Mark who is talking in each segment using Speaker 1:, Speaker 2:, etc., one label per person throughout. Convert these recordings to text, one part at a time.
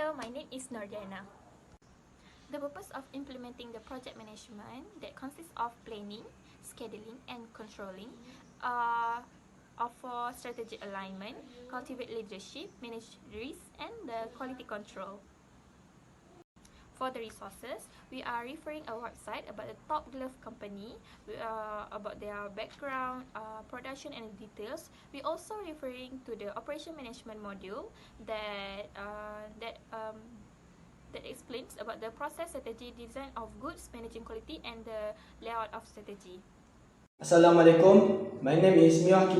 Speaker 1: Hello, my name is Nordiyana. The purpose of implementing the project management that consists of planning, scheduling, and controlling for strategic alignment, cultivate leadership, manage risk, and the quality control. For the resources, we are referring a website about the top glove company, about their background, production and details. We also referring to the operation management module that explains about the process, strategy, design of goods, managing quality, and the layout of strategy.
Speaker 2: Assalamualaikum. My name is MEOR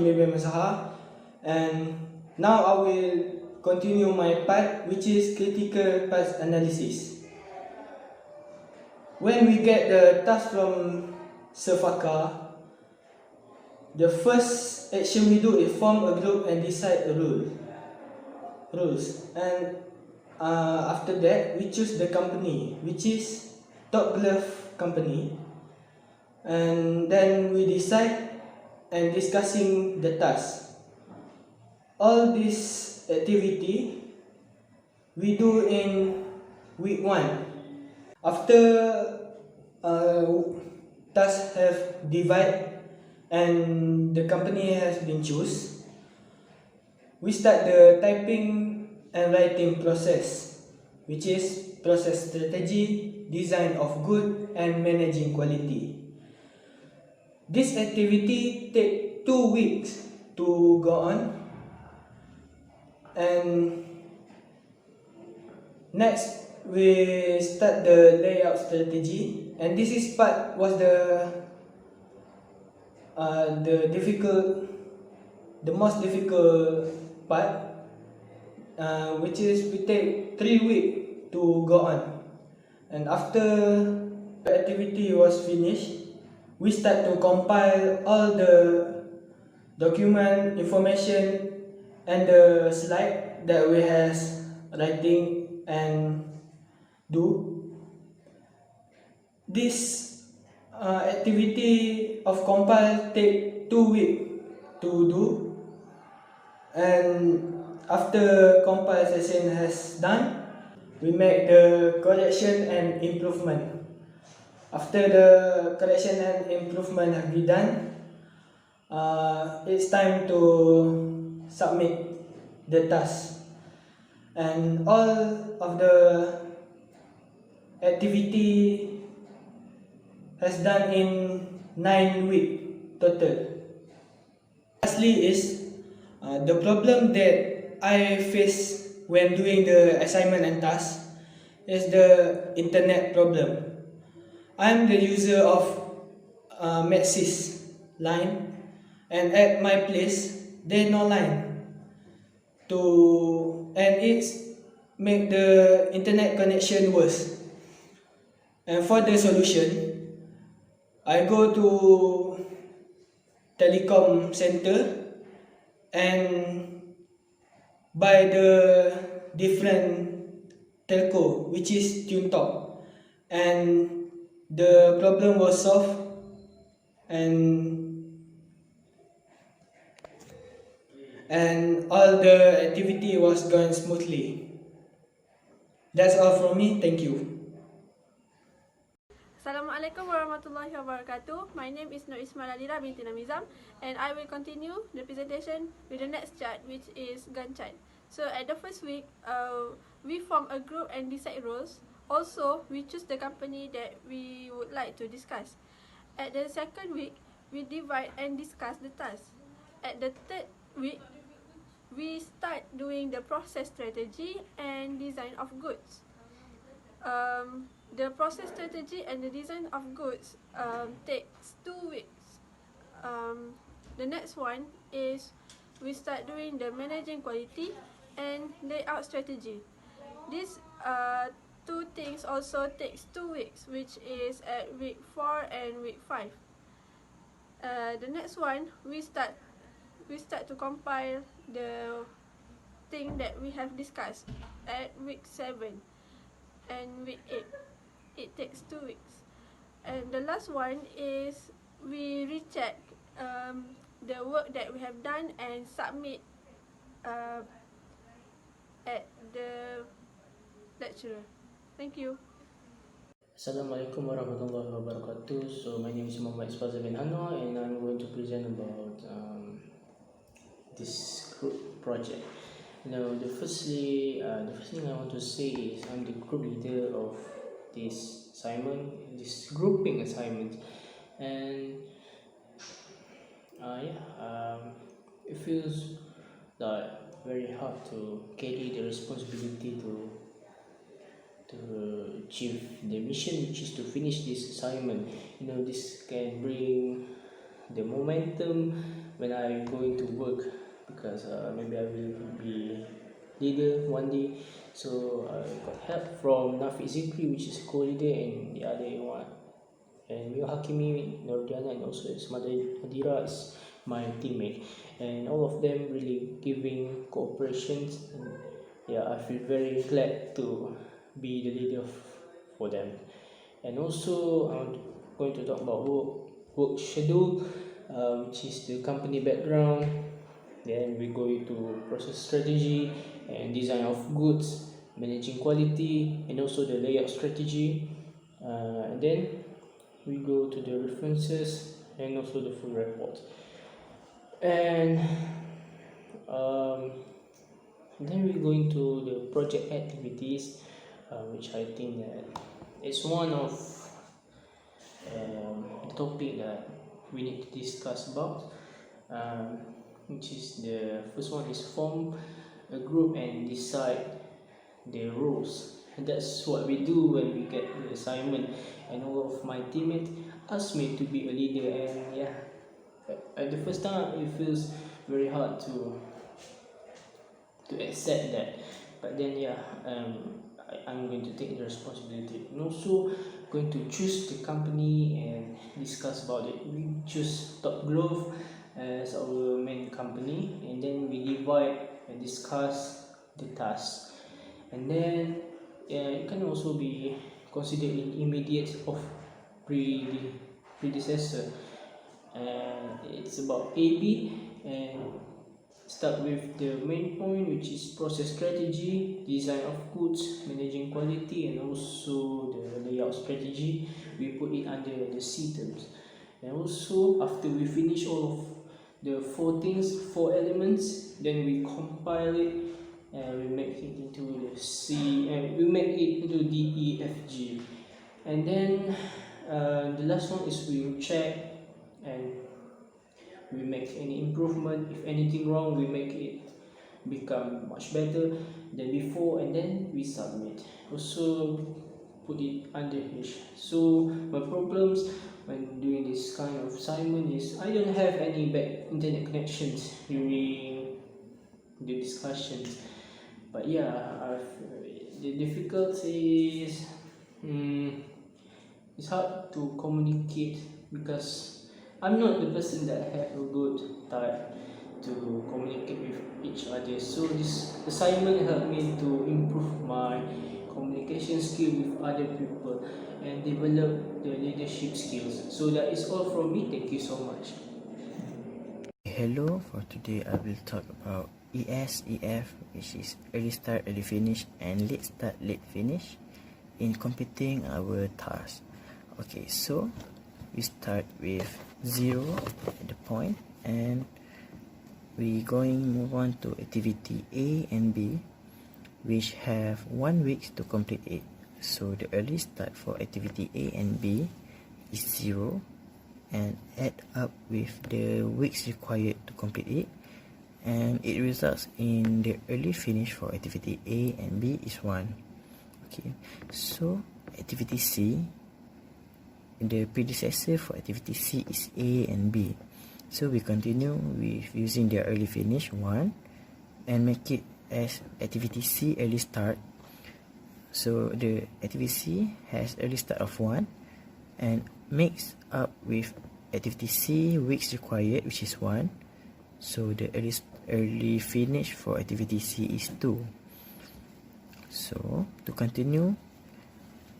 Speaker 2: and now I will continue my part, which is critical path analysis. When we get the task from Sefaka, the first action we do is form a group and decide a rules. And after that, we choose the company, which is Top Glove Company. And then we decide and discussing the task. All this activity we do in week 1. After tasks have divided and the company has been chosen, we start the typing and writing process, which is process strategy, design of good, and managing quality. This activity takes 2 weeks to go on, and next we start the layout strategy, and this is was the most difficult part, which is we take 3 weeks to go on. And after the activity was finished, we start to compile all the document information and the slide that we have writing and do. This activity of compile take 2 weeks to do, and after compile session has done, we make the correction and improvement. After the correction and improvement have been done, it's time to submit the task. And all of the activity has done in 9 weeks total. Lastly is the problem that I face when doing the assignment and task is the internet problem. I'm the user of Maxis line, and at my place there's no line and it's make the internet connection worse. And for the solution, I go to telecom center and buy the different telco, which is TuneTalk, and the problem was solved, and all the activity was going smoothly. That's all from me. Thank you.
Speaker 3: Assalamualaikum warahmatullahi wabarakatuh. My name is Isma binti Namizam, and I will continue the presentation with the next chart, which is Gantt chart. So at the first week, we form a group and decide roles. Also, we choose the company that we would like to discuss. At the second week, we divide and discuss the task. At the third week, we start doing the process strategy and design of goods. The process strategy and the design of goods takes 2 weeks. The next one is we start doing the managing quality and layout strategy. These two things also takes 2 weeks, which is at week 4 and week 5. The next one, we start to compile the thing that we have discussed at week 7 and week 8. It takes 2 weeks. And the last one is we recheck the work that we have done and submit at the lecturer. Thank you.
Speaker 4: Assalamualaikum warahmatullahi wabarakatuh. So my name is Muhammad Faza bin Anwar, and I'm going to present about this group project. Now, the first thing I want to say is I'm the group leader of this assignment, this grouping assignment, and it feels like very hard to carry the responsibility to achieve the mission, which is to finish this assignment. This can bring the momentum when I'm going to work, because maybe I will be leader one day. So I got help from Nafiq Zikri, which is co-leader, and the other one, and MEOR HAKIMI, Nordiyana, and also Isma nadhirah is my teammate, and all of them really giving cooperations. And I feel very glad to be the leader for them. And also I'm going to talk about work schedule, which is the company background. Then we go into process strategy and design of goods, managing quality, and also the layout strategy. And then we go to the references and also the full report. And then we go into the project activities, which I think that it's one of the topic that we need to discuss about, which is the first one is form a group and decide the roles. And that's what we do when we get the assignment, and all of my teammates asked me to be a leader. And at the first time it feels very hard to accept that, but then I'm going to take the responsibility, and also going to choose the company and discuss about it. We choose Top Glove as our main company, and then we divide and discuss the tasks. And then it can also be considered in immediate of predecessor, and it's about AB. And start with the main point, which is process strategy, design of goods, managing quality, and also the layout strategy. We put it under the C terms. And also after we finish all of the four elements, then we compile it and we make it into the C, and we make it into D, E, F, G. And then the last one is we check and we make any improvement. If anything wrong, we make it become much better than before, and then we submit. Also put it under H. So my problems when doing this kind of assignment is I don't have any bad internet connections during the discussions. But the difficulty is it's hard to communicate, because I'm not the person that have a good type to communicate with each other. So this assignment helped me to improve my communication skill with other people and develop the leadership skills. So that is all from me. Thank you so much.
Speaker 5: Hello, for today I will talk about EF, which is early start, early finish, and late start, late finish in completing our task. Okay, so we start with 0 at the point, and we move on to activity A and B, which have 1 week to complete it. So the early start for activity A and B is 0, and add up with the weeks required to complete it, and it results in the early finish for activity A and B is 1. Okay, so activity C, the predecessor for activity C is A and B. So we continue with using the early finish 1 and make it as activity C early start. So the activity C has early start of 1 and makes up with activity C weeks required, which is 1. So the early finish for activity C is 2. So to continue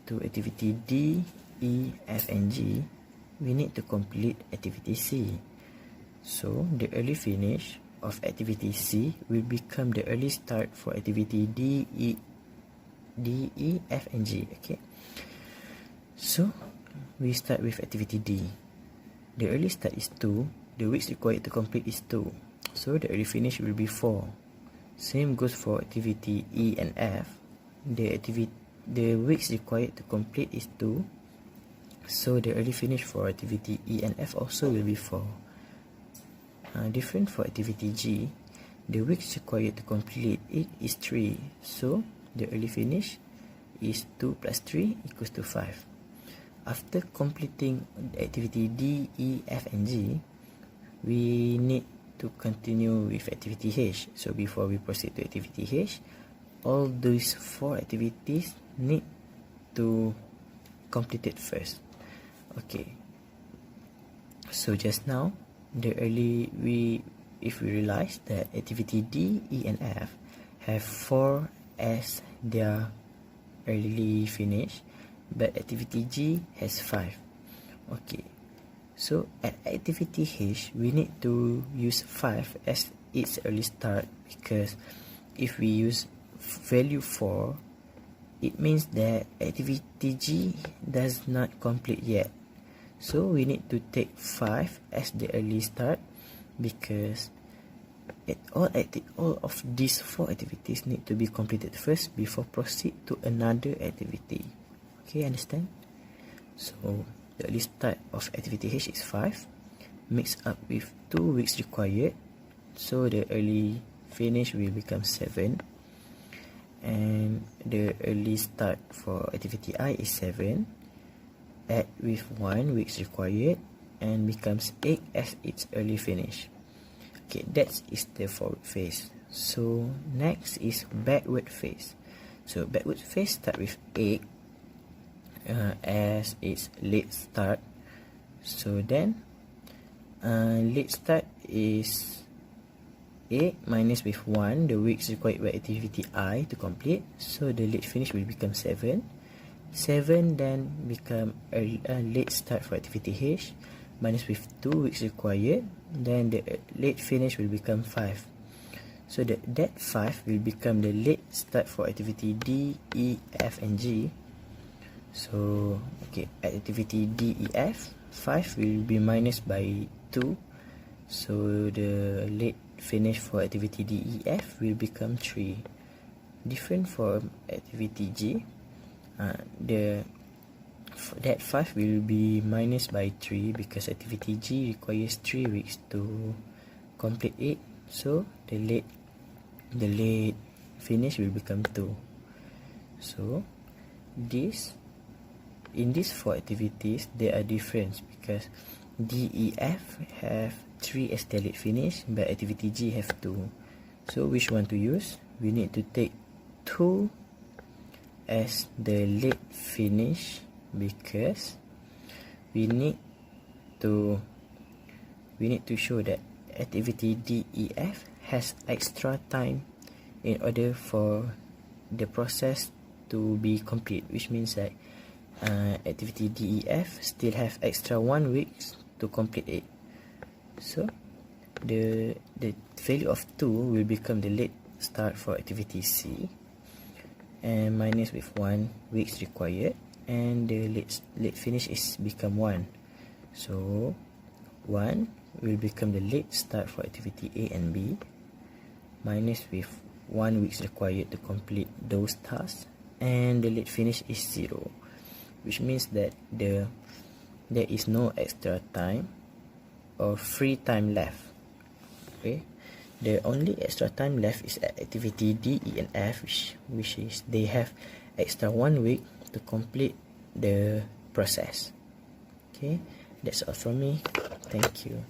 Speaker 5: to activity D, E, F, and G, we need to complete activity C. So the early finish of activity C will become the early start for activity D, E, D, E, F and G. Okay, so we start with activity D. The early start is 2. The weeks required to complete is 2. So the early finish will be 4. Same goes for activity E and F. The weeks required to complete is 2. So the early finish for activity E and F also will be 4. Different for activity G. The weeks required to complete it is 3. So the early finish is 2 plus 3 equals to 5. After completing activity D, E, F and G, we need to continue with activity H. So before we proceed to activity H, all those 4 activities need to complete it first. Okay, so just now if we realize that activity D, E and F have 4 as their early finish, but activity G has 5. Okay, so at activity H, we need to use 5 as its early start, because if we use value 4, it means that activity G does not complete yet. So we need to take 5 as the early start, because all of these 4 activities need to be completed first before proceed to another activity. Okay, understand? So the early start of activity H is 5, mixed up with 2 weeks required. So the early finish will become 7. And the early start for activity I is 7. Add with 1 weeks required and becomes 8 as its early finish. Okay, that is the forward phase. So next is backward phase. So backward phase start with 8 as its late start. So then late start is 8 minus with 1 the weeks required by activity I to complete. So the late finish will become 7. 7 then become a late start for activity H, minus with 2 weeks required, then the late finish will become 5. So that 5 will become the late start for activity D, E, F and G. So okay, at activity D, E, F, 5 will be minus by 2. So the late finish for activity D, E, F will become 3. Different for activity G. That 5 will be minus by 3 because activity G requires 3 weeks to complete it. So the late finish will become 2. So in these 4 activities there are difference because D, E, F have 3 as their late finish, but activity G have 2. So which one to use? We need to take 2 as the late finish because we need to show that activity D, E, F has extra time in order for the process to be complete, which means that activity D, E, F still have extra 1 week to complete it. So the value of 2 will become the late start for activity C, and minus with 1 weeks required, and the late finish is become 1. So 1 will become the late start for activity A and B, minus with 1 weeks required to complete those tasks, and the late finish is 0, which means that there is no extra time or free time left. Okay, the only extra time left is at activity D, E and F, which is they have extra 1 week to complete the process. Okay, that's all from me. Thank you.